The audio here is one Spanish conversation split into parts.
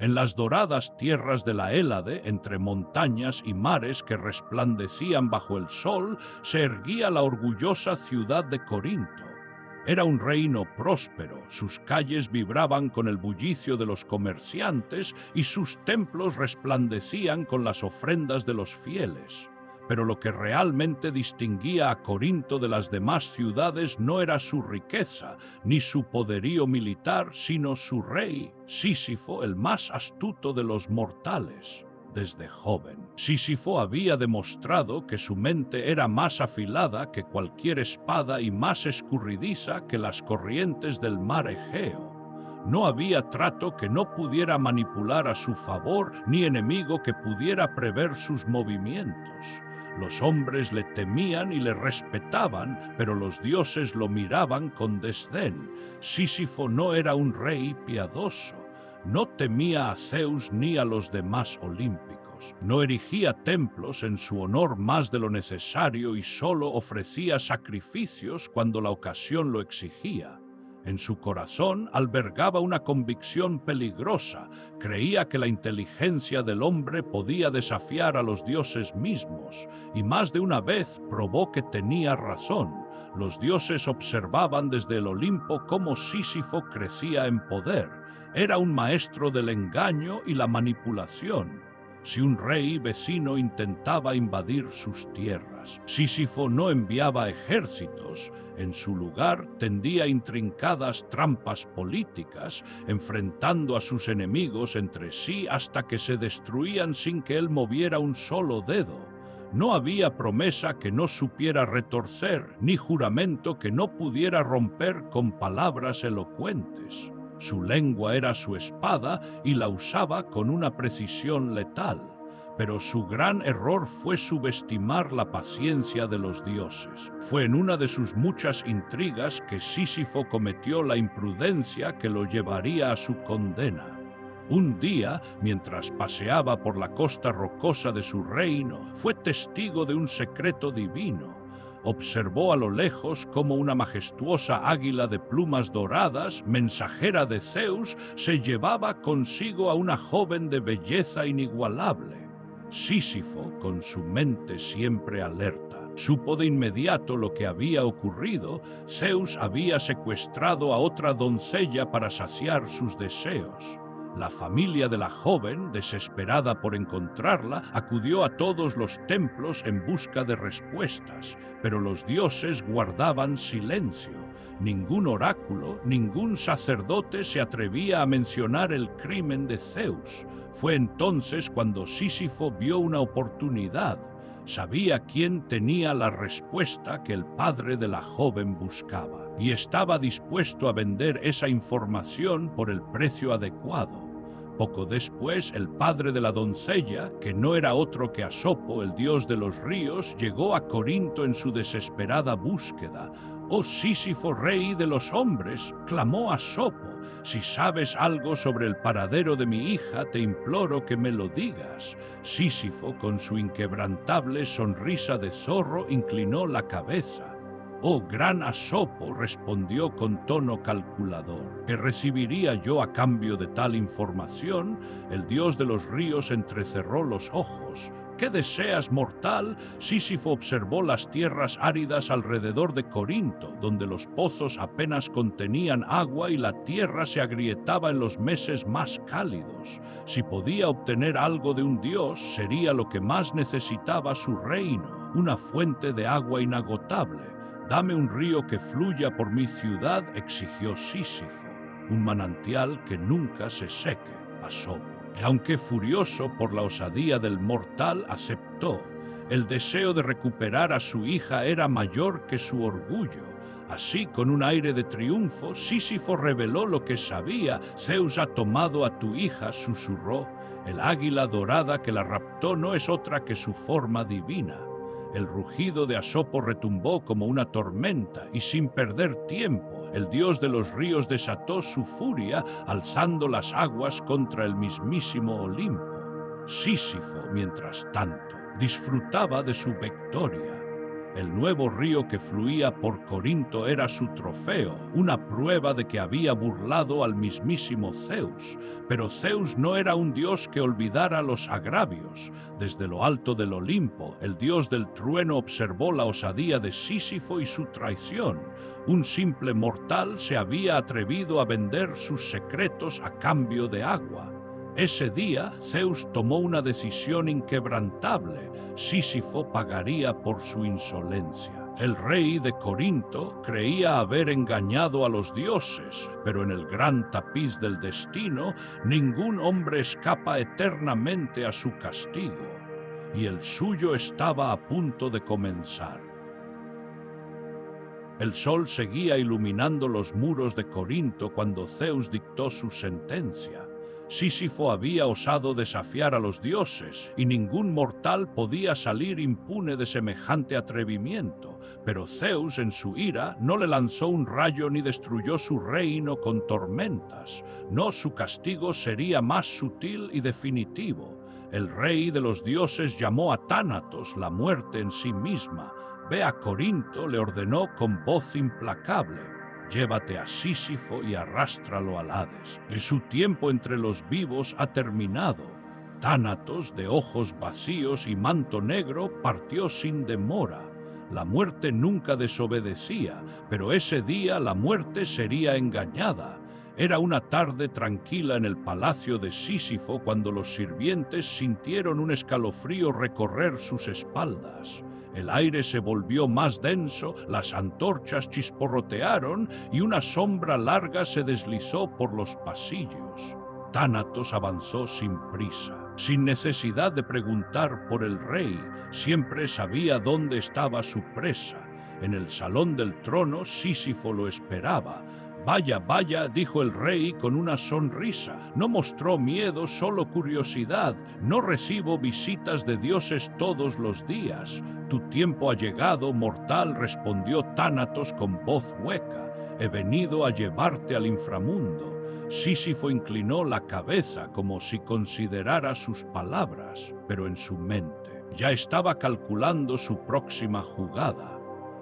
En las doradas tierras de la Hélade, entre montañas y mares que resplandecían bajo el sol, se erguía la orgullosa ciudad de Corinto. Era un reino próspero, sus calles vibraban con el bullicio de los comerciantes y sus templos resplandecían con las ofrendas de los fieles. Pero lo que realmente distinguía a Corinto de las demás ciudades no era su riqueza, ni su poderío militar, sino su rey, Sísifo, el más astuto de los mortales. Desde joven, Sísifo había demostrado que su mente era más afilada que cualquier espada y más escurridiza que las corrientes del mar Egeo. No había trato que no pudiera manipular a su favor, ni enemigo que pudiera prever sus movimientos. Los hombres le temían y le respetaban, pero los dioses lo miraban con desdén. Sísifo no era un rey piadoso. No temía a Zeus ni a los demás olímpicos. No erigía templos en su honor más de lo necesario y solo ofrecía sacrificios cuando la ocasión lo exigía. En su corazón albergaba una convicción peligrosa. Creía que la inteligencia del hombre podía desafiar a los dioses mismos, y más de una vez probó que tenía razón. Los dioses observaban desde el Olimpo cómo Sísifo crecía en poder. Era un maestro del engaño y la manipulación. Si un rey vecino intentaba invadir sus tierras, Sísifo no enviaba ejércitos. En su lugar tendía intrincadas trampas políticas, enfrentando a sus enemigos entre sí hasta que se destruían sin que él moviera un solo dedo. No había promesa que no supiera retorcer, ni juramento que no pudiera romper con palabras elocuentes. Su lengua era su espada y la usaba con una precisión letal. Pero su gran error fue subestimar la paciencia de los dioses. Fue en una de sus muchas intrigas que Sísifo cometió la imprudencia que lo llevaría a su condena. Un día, mientras paseaba por la costa rocosa de su reino, fue testigo de un secreto divino. Observó a lo lejos cómo una majestuosa águila de plumas doradas, mensajera de Zeus, se llevaba consigo a una joven de belleza inigualable. Sísifo, con su mente siempre alerta, supo de inmediato lo que había ocurrido. Zeus había secuestrado a otra doncella para saciar sus deseos. La familia de la joven, desesperada por encontrarla, acudió a todos los templos en busca de respuestas, pero los dioses guardaban silencio. Ningún oráculo, ningún sacerdote se atrevía a mencionar el crimen de Zeus. Fue entonces cuando Sísifo vio una oportunidad. Sabía quién tenía la respuesta que el padre de la joven buscaba, y estaba dispuesto a vender esa información por el precio adecuado. Poco después, el padre de la doncella, que no era otro que Asopo, el dios de los ríos, llegó a Corinto en su desesperada búsqueda. «Oh Sísifo, rey de los hombres», clamó Asopo, «si sabes algo sobre el paradero de mi hija, te imploro que me lo digas». Sísifo, con su inquebrantable sonrisa de zorro, inclinó la cabeza. «Oh gran Asopo», respondió con tono calculador, «¿qué recibiría yo a cambio de tal información?» El dios de los ríos entrecerró los ojos. «¿Qué deseas, mortal?» Sísifo observó las tierras áridas alrededor de Corinto, donde los pozos apenas contenían agua y la tierra se agrietaba en los meses más cálidos. Si podía obtener algo de un dios, sería lo que más necesitaba su reino, una fuente de agua inagotable. «Dame un río que fluya por mi ciudad», exigió Sísifo, «un manantial que nunca se seque», Asopo. Y aunque furioso por la osadía del mortal, aceptó. El deseo de recuperar a su hija era mayor que su orgullo. Así, con un aire de triunfo, Sísifo reveló lo que sabía. «Zeus ha tomado a tu hija», susurró. «El águila dorada que la raptó no es otra que su forma divina». El rugido de Asopo retumbó como una tormenta, y sin perder tiempo, el dios de los ríos desató su furia, alzando las aguas contra el mismísimo Olimpo. Sísifo, mientras tanto, disfrutaba de su victoria. El nuevo río que fluía por Corinto era su trofeo, una prueba de que había burlado al mismísimo Zeus. Pero Zeus no era un dios que olvidara los agravios. Desde lo alto del Olimpo, el dios del trueno observó la osadía de Sísifo y su traición. Un simple mortal se había atrevido a vender sus secretos a cambio de agua. Ese día, Zeus tomó una decisión inquebrantable. Sísifo pagaría por su insolencia. El rey de Corinto creía haber engañado a los dioses, pero en el gran tapiz del destino, ningún hombre escapa eternamente a su castigo, y el suyo estaba a punto de comenzar. El sol seguía iluminando los muros de Corinto cuando Zeus dictó su sentencia. Sísifo había osado desafiar a los dioses, y ningún mortal podía salir impune de semejante atrevimiento. Pero Zeus, en su ira, no le lanzó un rayo ni destruyó su reino con tormentas. No, su castigo sería más sutil y definitivo. El rey de los dioses llamó a Tánatos, la muerte en sí misma. Ve a Corinto, le ordenó con voz implacable. Llévate a Sísifo y arrástralo al Hades. Y su tiempo entre los vivos ha terminado. Tánatos, de ojos vacíos y manto negro, partió sin demora. La muerte nunca desobedecía, pero ese día la muerte sería engañada. Era una tarde tranquila en el palacio de Sísifo cuando los sirvientes sintieron un escalofrío recorrer sus espaldas. El aire se volvió más denso, las antorchas chisporrotearon y una sombra larga se deslizó por los pasillos. Tánatos avanzó sin prisa, sin necesidad de preguntar por el rey. Siempre sabía dónde estaba su presa. En el salón del trono, Sísifo lo esperaba. «Vaya, vaya», dijo el rey con una sonrisa. No mostró miedo, solo curiosidad. «No recibo visitas de dioses todos los días». «Tu tiempo ha llegado, mortal», respondió Tánatos con voz hueca. «He venido a llevarte al inframundo». Sísifo inclinó la cabeza como si considerara sus palabras, pero en su mente ya estaba calculando su próxima jugada.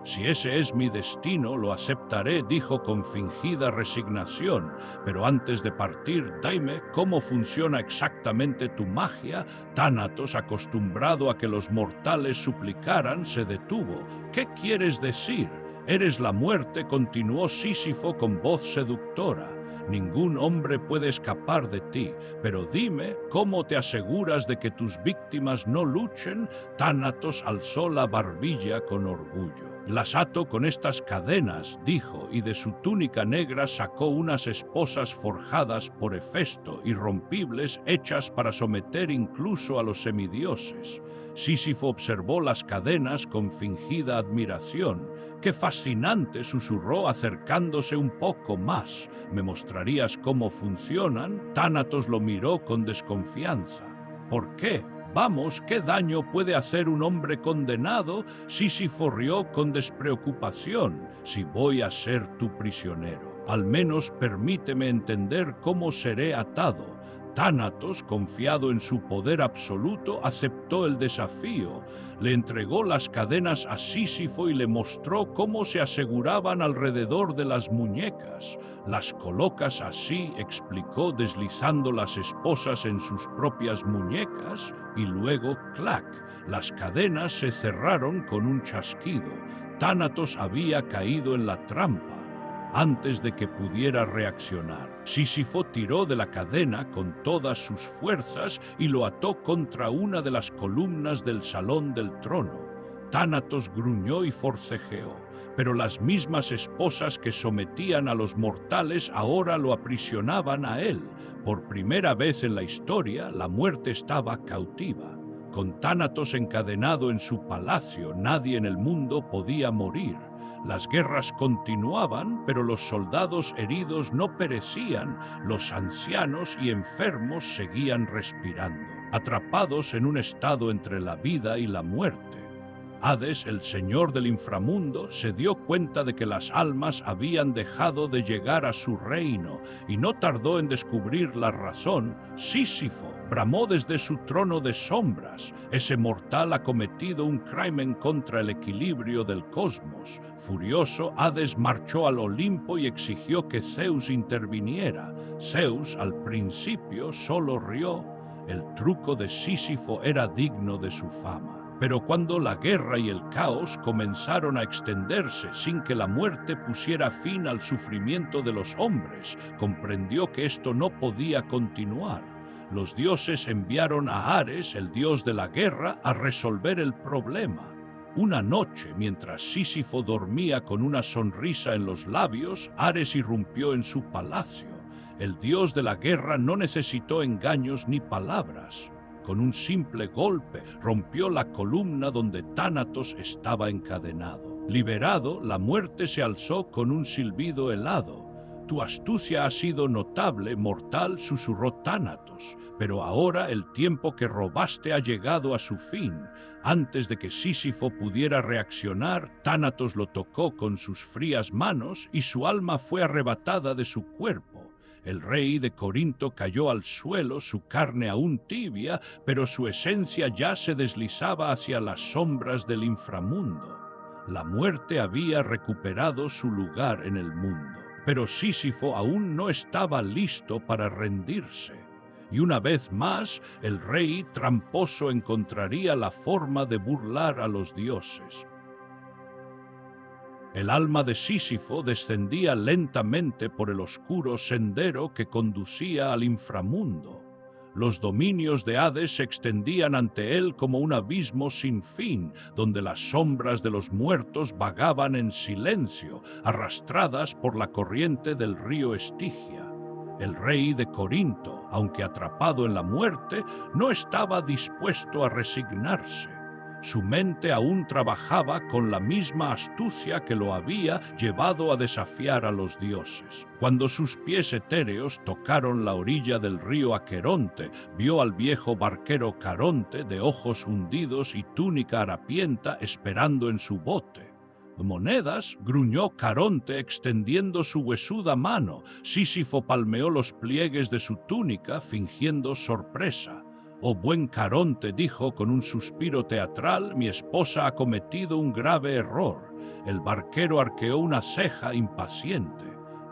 «Si ese es mi destino, lo aceptaré», dijo con fingida resignación. «Pero antes de partir, dime cómo funciona exactamente tu magia». Tánatos, acostumbrado a que los mortales suplicaran, se detuvo. «¿Qué quieres decir?» «Eres la muerte», continuó Sísifo con voz seductora. «Ningún hombre puede escapar de ti, pero dime, ¿cómo te aseguras de que tus víctimas no luchen?» Tánatos alzó la barbilla con orgullo. «Las ato con estas cadenas», dijo, y de su túnica negra sacó unas esposas forjadas por Hefesto, irrompibles, hechas para someter incluso a los semidioses. Sísifo observó las cadenas con fingida admiración. «¡Qué fascinante!», susurró acercándose un poco más. «¿Me mostrarías cómo funcionan?» Tánatos lo miró con desconfianza. «¿Por qué? Vamos, ¿qué daño puede hacer un hombre condenado?» Sísifo rió con despreocupación. «Si voy a ser tu prisionero, al menos permíteme entender cómo seré atado». Tánatos, confiado en su poder absoluto, aceptó el desafío. Le entregó las cadenas a Sísifo y le mostró cómo se aseguraban alrededor de las muñecas. «Las colocas así», explicó, deslizando las esposas en sus propias muñecas, y luego, ¡clac!, las cadenas se cerraron con un chasquido. Tánatos había caído en la trampa antes de que pudiera reaccionar. Sísifo tiró de la cadena con todas sus fuerzas y lo ató contra una de las columnas del salón del trono. Tánatos gruñó y forcejeó, pero las mismas esposas que sometían a los mortales ahora lo aprisionaban a él. Por primera vez en la historia, la muerte estaba cautiva. Con Tánatos encadenado en su palacio, nadie en el mundo podía morir. Las guerras continuaban, pero los soldados heridos no perecían, los ancianos y enfermos seguían respirando, atrapados en un estado entre la vida y la muerte. Hades, el señor del inframundo, se dio cuenta de que las almas habían dejado de llegar a su reino y no tardó en descubrir la razón. Sísifo bramó desde su trono de sombras. Ese mortal ha cometido un crimen contra el equilibrio del cosmos. Furioso, Hades marchó al Olimpo y exigió que Zeus interviniera. Zeus, al principio, solo rió. El truco de Sísifo era digno de su fama. Pero cuando la guerra y el caos comenzaron a extenderse sin que la muerte pusiera fin al sufrimiento de los hombres, comprendió que esto no podía continuar. Los dioses enviaron a Ares, el dios de la guerra, a resolver el problema. Una noche, mientras Sísifo dormía con una sonrisa en los labios, Ares irrumpió en su palacio. El dios de la guerra no necesitó engaños ni palabras. Con un simple golpe rompió la columna donde Tánatos estaba encadenado. Liberado, la muerte se alzó con un silbido helado. «Tu astucia ha sido notable, mortal», susurró Tánatos, «pero ahora el tiempo que robaste ha llegado a su fin». Antes de que Sísifo pudiera reaccionar, Tánatos lo tocó con sus frías manos y su alma fue arrebatada de su cuerpo. El rey de Corinto cayó al suelo, su carne aún tibia, pero su esencia ya se deslizaba hacia las sombras del inframundo. La muerte había recuperado su lugar en el mundo, pero Sísifo aún no estaba listo para rendirse. Y una vez más, el rey tramposo encontraría la forma de burlar a los dioses. El alma de Sísifo descendía lentamente por el oscuro sendero que conducía al inframundo. Los dominios de Hades se extendían ante él como un abismo sin fin, donde las sombras de los muertos vagaban en silencio, arrastradas por la corriente del río Estigia. El rey de Corinto, aunque atrapado en la muerte, no estaba dispuesto a resignarse. Su mente aún trabajaba con la misma astucia que lo había llevado a desafiar a los dioses. Cuando sus pies etéreos tocaron la orilla del río Aqueronte, vio al viejo barquero Caronte, de ojos hundidos y túnica harapienta, esperando en su bote. «Monedas», gruñó Caronte extendiendo su huesuda mano. Sísifo palmeó los pliegues de su túnica, fingiendo sorpresa. «Oh buen Caronte», dijo con un suspiro teatral, «mi esposa ha cometido un grave error». El barquero arqueó una ceja impaciente.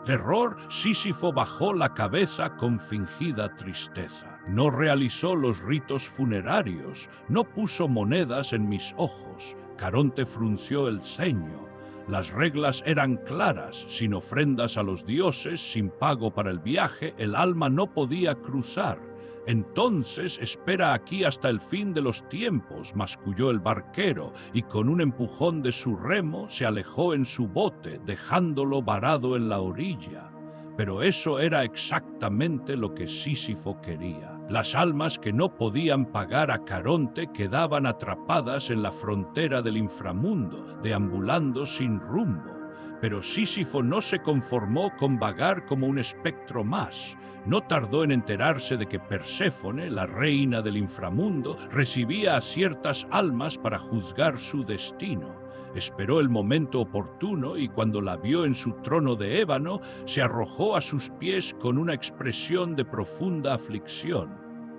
Terror, Sísifo bajó la cabeza con fingida tristeza. «No realizó los ritos funerarios, no puso monedas en mis ojos». Caronte frunció el ceño. Las reglas eran claras: sin ofrendas a los dioses, sin pago para el viaje, el alma no podía cruzar. «Entonces espera aquí hasta el fin de los tiempos», masculló el barquero, y con un empujón de su remo se alejó en su bote, dejándolo varado en la orilla. Pero eso era exactamente lo que Sísifo quería. Las almas que no podían pagar a Caronte quedaban atrapadas en la frontera del inframundo, deambulando sin rumbo. Pero Sísifo no se conformó con vagar como un espectro más. No tardó en enterarse de que Perséfone, la reina del inframundo, recibía a ciertas almas para juzgar su destino. Esperó el momento oportuno y cuando la vio en su trono de ébano, se arrojó a sus pies con una expresión de profunda aflicción.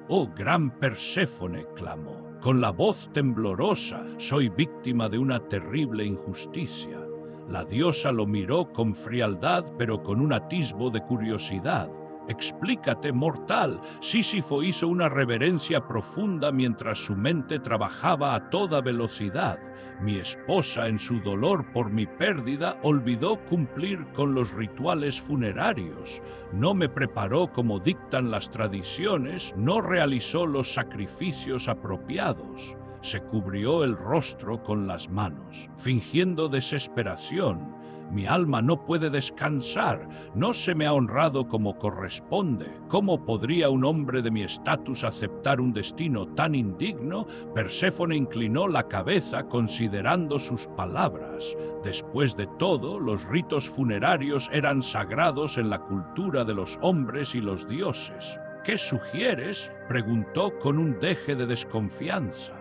«Oh gran Perséfone», clamó, con la voz temblorosa, «soy víctima de una terrible injusticia». La diosa lo miró con frialdad, pero con un atisbo de curiosidad. «Explícate, mortal». Sísifo hizo una reverencia profunda mientras su mente trabajaba a toda velocidad. «Mi esposa, en su dolor por mi pérdida, olvidó cumplir con los rituales funerarios. No me preparó como dictan las tradiciones, no realizó los sacrificios apropiados». Se cubrió el rostro con las manos, fingiendo desesperación. «Mi alma no puede descansar, no se me ha honrado como corresponde. ¿Cómo podría un hombre de mi estatus aceptar un destino tan indigno?» Perséfone inclinó la cabeza considerando sus palabras. Después de todo, los ritos funerarios eran sagrados en la cultura de los hombres y los dioses. «¿Qué sugieres?», preguntó con un deje de desconfianza.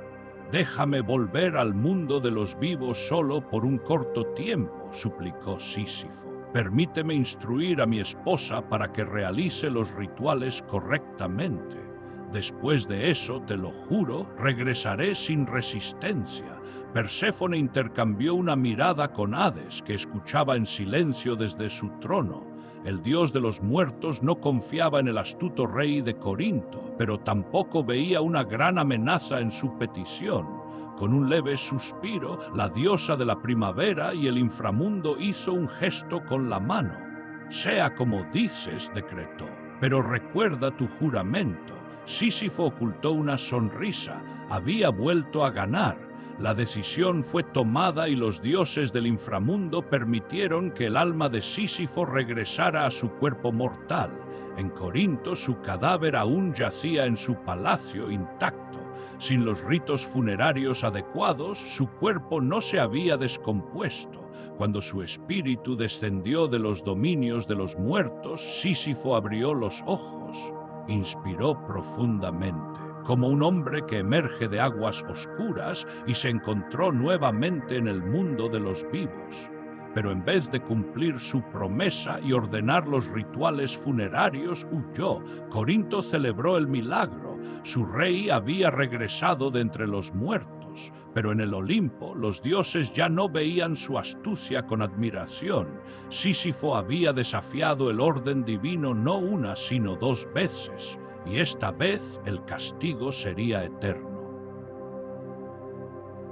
«Déjame volver al mundo de los vivos solo por un corto tiempo», suplicó Sísifo. «Permíteme instruir a mi esposa para que realice los rituales correctamente. Después de eso, te lo juro, regresaré sin resistencia». Perséfone intercambió una mirada con Hades, que escuchaba en silencio desde su trono. El dios de los muertos no confiaba en el astuto rey de Corinto, pero tampoco veía una gran amenaza en su petición. Con un leve suspiro, la diosa de la primavera y el inframundo hizo un gesto con la mano. «Sea como dices», decretó, «pero recuerda tu juramento». Sísifo ocultó una sonrisa. Había vuelto a ganar. La decisión fue tomada y los dioses del inframundo permitieron que el alma de Sísifo regresara a su cuerpo mortal. En Corinto, su cadáver aún yacía en su palacio intacto. Sin los ritos funerarios adecuados, su cuerpo no se había descompuesto. Cuando su espíritu descendió de los dominios de los muertos, Sísifo abrió los ojos. Inspiró profundamente, como un hombre que emerge de aguas oscuras, y se encontró nuevamente en el mundo de los vivos. Pero en vez de cumplir su promesa y ordenar los rituales funerarios, huyó. Corinto celebró el milagro. Su rey había regresado de entre los muertos. Pero en el Olimpo, los dioses ya no veían su astucia con admiración. Sísifo había desafiado el orden divino no una, sino 2 veces. Y esta vez el castigo sería eterno.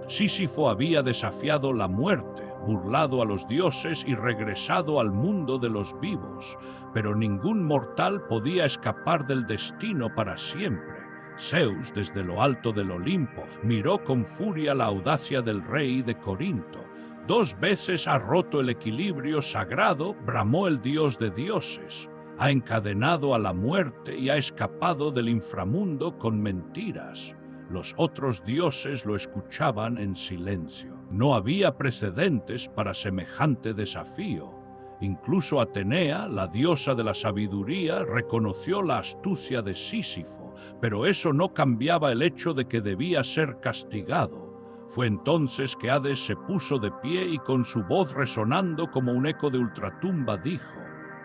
Sísifo había desafiado la muerte, burlado a los dioses y regresado al mundo de los vivos, pero ningún mortal podía escapar del destino para siempre. Zeus, desde lo alto del Olimpo, miró con furia la audacia del rey de Corinto. 2 veces ha roto el equilibrio sagrado, bramó el dios de dioses. Ha encadenado a la muerte y ha escapado del inframundo con mentiras. Los otros dioses lo escuchaban en silencio. No había precedentes para semejante desafío. Incluso Atenea, la diosa de la sabiduría, reconoció la astucia de Sísifo, pero eso no cambiaba el hecho de que debía ser castigado. Fue entonces que Hades se puso de pie y con su voz resonando como un eco de ultratumba dijo: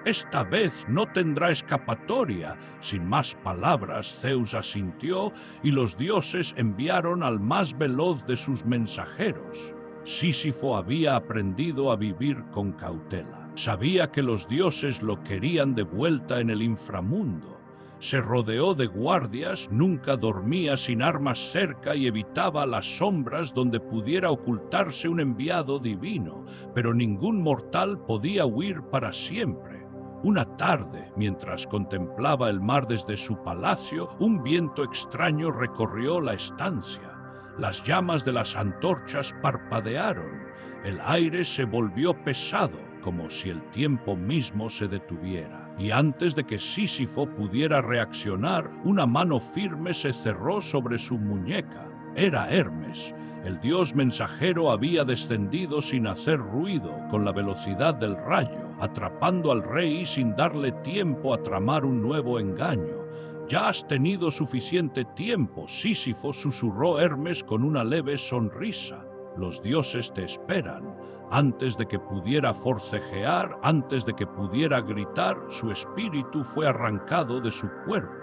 «Esta vez no tendrá escapatoria». Sin más palabras, Zeus asintió y los dioses enviaron al más veloz de sus mensajeros. Sísifo había aprendido a vivir con cautela. Sabía que los dioses lo querían de vuelta en el inframundo. Se rodeó de guardias, nunca dormía sin armas cerca y evitaba las sombras donde pudiera ocultarse un enviado divino, pero ningún mortal podía huir para siempre. Una tarde, mientras contemplaba el mar desde su palacio, un viento extraño recorrió la estancia. Las llamas de las antorchas parpadearon. El aire se volvió pesado, como si el tiempo mismo se detuviera. Y antes de que Sísifo pudiera reaccionar, una mano firme se cerró sobre su muñeca. Era Hermes. El dios mensajero había descendido sin hacer ruido, con la velocidad del rayo, atrapando al rey sin darle tiempo a tramar un nuevo engaño. «Ya has tenido suficiente tiempo», Sísifo, susurró Hermes con una leve sonrisa. «Los dioses te esperan». Antes de que pudiera forcejear, antes de que pudiera gritar, su espíritu fue arrancado de su cuerpo.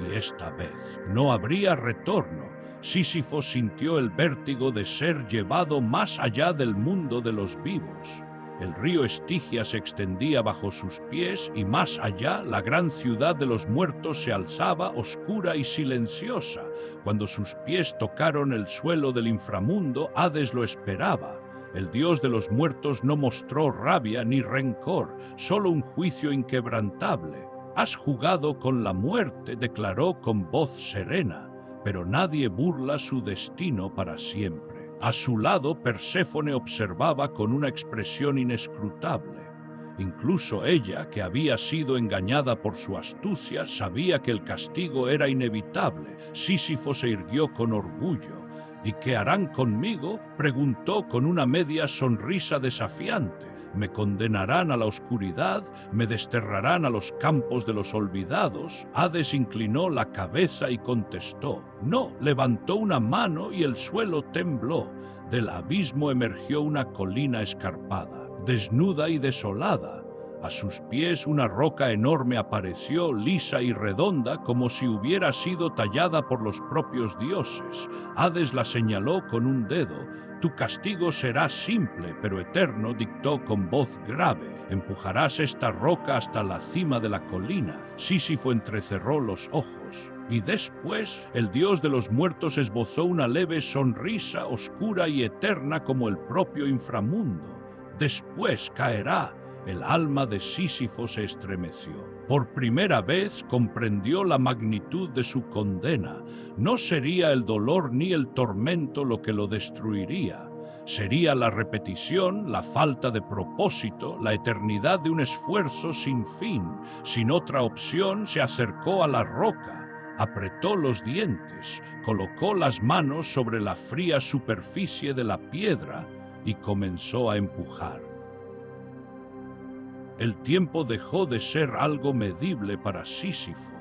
Y esta vez no habría retorno. Sísifo sintió el vértigo de ser llevado más allá del mundo de los vivos. El río Estigia se extendía bajo sus pies y más allá la gran ciudad de los muertos se alzaba oscura y silenciosa. Cuando sus pies tocaron el suelo del inframundo, Hades lo esperaba. El dios de los muertos no mostró rabia ni rencor, solo un juicio inquebrantable. «Has jugado con la muerte», declaró con voz serena, «pero nadie burla su destino para siempre». A su lado, Perséfone observaba con una expresión inescrutable. Incluso ella, que había sido engañada por su astucia, sabía que el castigo era inevitable. Sísifo se irguió con orgullo. «¿Y qué harán conmigo?», preguntó con una media sonrisa desafiante. me condenarán a la oscuridad, me desterrarán a los campos de los olvidados. Hades inclinó la cabeza y contestó, no, levantó una mano y el suelo tembló. Del abismo emergió una colina escarpada, desnuda y desolada. A sus pies una roca enorme apareció, lisa y redonda, como si hubiera sido tallada por los propios dioses. Hades la señaló con un dedo. Tu castigo será simple, pero eterno, dictó con voz grave. Empujarás esta roca hasta la cima de la colina. Sísifo entrecerró los ojos. Y después el dios de los muertos esbozó una leve sonrisa, oscura y eterna como el propio inframundo. Después caerá. El alma de Sísifo se estremeció. Por primera vez comprendió la magnitud de su condena. No sería el dolor ni el tormento lo que lo destruiría. Sería la repetición, la falta de propósito, la eternidad de un esfuerzo sin fin. Sin otra opción, se acercó a la roca. Apretó los dientes, colocó las manos sobre la fría superficie de la piedra y comenzó a empujar. El tiempo dejó de ser algo medible para Sísifo.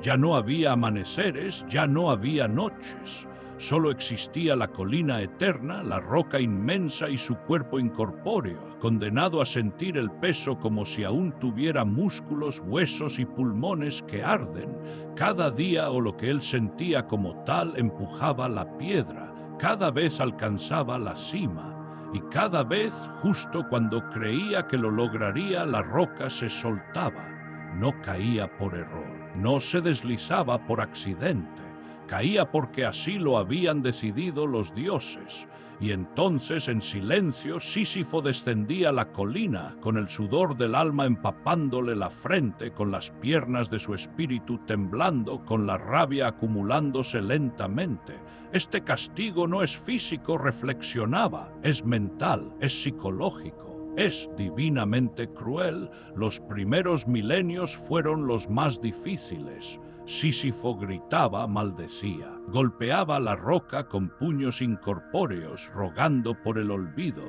Ya no había amaneceres, ya no había noches. Solo existía la colina eterna, la roca inmensa y su cuerpo incorpóreo, condenado a sentir el peso como si aún tuviera músculos, huesos y pulmones que arden. Cada día, o lo que él sentía como tal, empujaba la piedra. Cada vez alcanzaba la cima. Y cada vez, justo cuando creía que lo lograría, la roca se soltaba. No caía por error, no se deslizaba por accidente, caía porque así lo habían decidido los dioses. Y entonces, en silencio, Sísifo descendía la colina, con el sudor del alma empapándole la frente, con las piernas de su espíritu temblando, con la rabia acumulándose lentamente. Este castigo no es físico, reflexionaba, es mental, es psicológico, es divinamente cruel. Los primeros milenios fueron los más difíciles. Sísifo gritaba, maldecía, golpeaba la roca con puños incorpóreos, rogando por el olvido.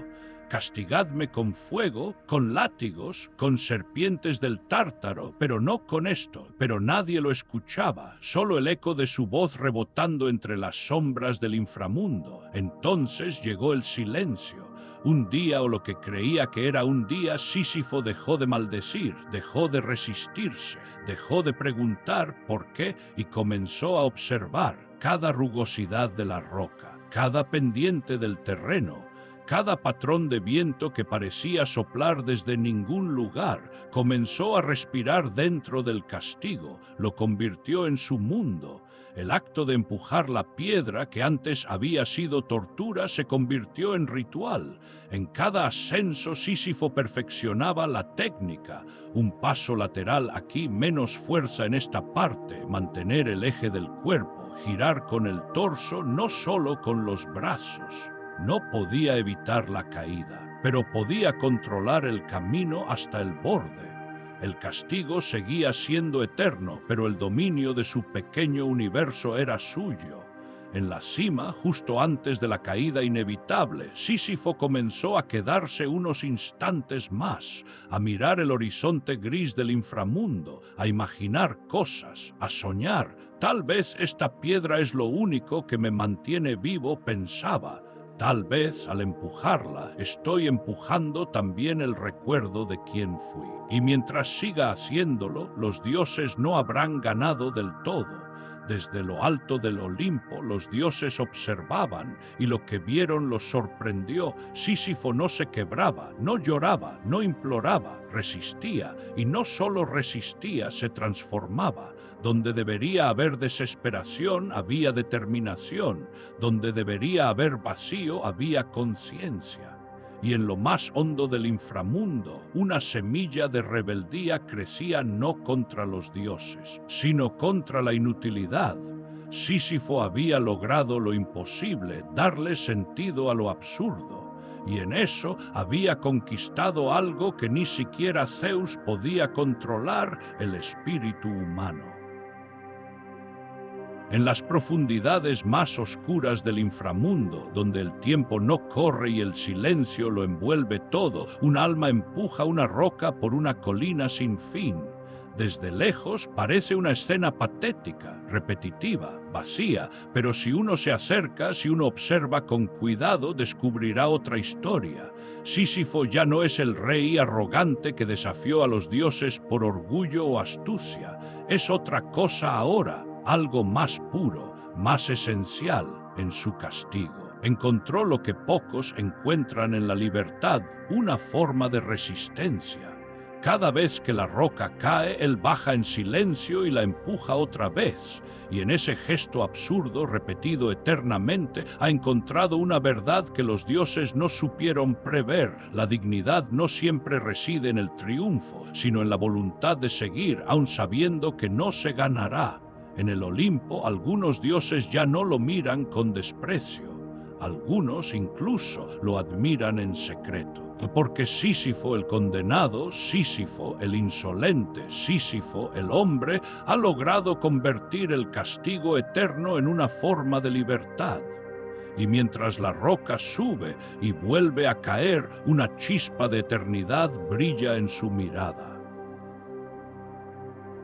Castigadme con fuego, con látigos, con serpientes del Tártaro, pero no con esto. Pero nadie lo escuchaba, solo el eco de su voz rebotando entre las sombras del inframundo. Entonces llegó el silencio. Un día, o lo que creía que era un día, Sísifo dejó de maldecir, dejó de resistirse, dejó de preguntar por qué y comenzó a observar cada rugosidad de la roca, cada pendiente del terreno, cada patrón de viento que parecía soplar desde ningún lugar. Comenzó a respirar dentro del castigo, lo convirtió en su mundo. El acto de empujar la piedra, que antes había sido tortura, se convirtió en ritual. En cada ascenso, Sísifo perfeccionaba la técnica. Un paso lateral aquí, menos fuerza en esta parte, mantener el eje del cuerpo, girar con el torso, no solo con los brazos. No podía evitar la caída, pero podía controlar el camino hasta el borde. El castigo seguía siendo eterno, pero el dominio de su pequeño universo era suyo. En la cima, justo antes de la caída inevitable, Sísifo comenzó a quedarse unos instantes más, a mirar el horizonte gris del inframundo, a imaginar cosas, a soñar. Tal vez esta piedra es lo único que me mantiene vivo, pensaba. Tal vez al empujarla, estoy empujando también el recuerdo de quién fui. Y mientras siga haciéndolo, los dioses no habrán ganado del todo. Desde lo alto del Olimpo, los dioses observaban, y lo que vieron los sorprendió. Sísifo no se quebraba, no lloraba, no imploraba, resistía, y no solo resistía, se transformaba. Donde debería haber desesperación, había determinación. Donde debería haber vacío, había conciencia. Y en lo más hondo del inframundo, una semilla de rebeldía crecía no contra los dioses, sino contra la inutilidad. Sísifo había logrado lo imposible, darle sentido a lo absurdo. Y en eso había conquistado algo que ni siquiera Zeus podía controlar, el espíritu humano. En las profundidades más oscuras del inframundo, donde el tiempo no corre y el silencio lo envuelve todo, un alma empuja una roca por una colina sin fin. Desde lejos parece una escena patética, repetitiva, vacía, pero si uno se acerca, si uno observa con cuidado, descubrirá otra historia. Sísifo ya no es el rey arrogante que desafió a los dioses por orgullo o astucia. Es otra cosa ahora, algo más puro, más esencial en su castigo. Encontró lo que pocos encuentran en la libertad, una forma de resistencia. Cada vez que la roca cae, él baja en silencio y la empuja otra vez. Y en ese gesto absurdo, repetido eternamente, ha encontrado una verdad que los dioses no supieron prever. La dignidad no siempre reside en el triunfo, sino en la voluntad de seguir, aun sabiendo que no se ganará. En el Olimpo, algunos dioses ya no lo miran con desprecio. Algunos incluso lo admiran en secreto. Porque Sísifo el condenado, Sísifo el insolente, Sísifo el hombre, ha logrado convertir el castigo eterno en una forma de libertad. Y mientras la roca sube y vuelve a caer, una chispa de eternidad brilla en su mirada.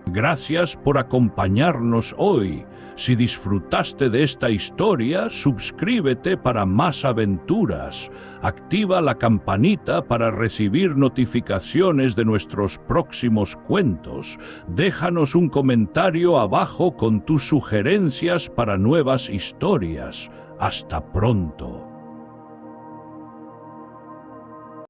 Gracias por acompañarnos hoy. Si disfrutaste de esta historia, suscríbete para más aventuras. Activa la campanita para recibir notificaciones de nuestros próximos cuentos. Déjanos un comentario abajo con tus sugerencias para nuevas historias. Hasta pronto.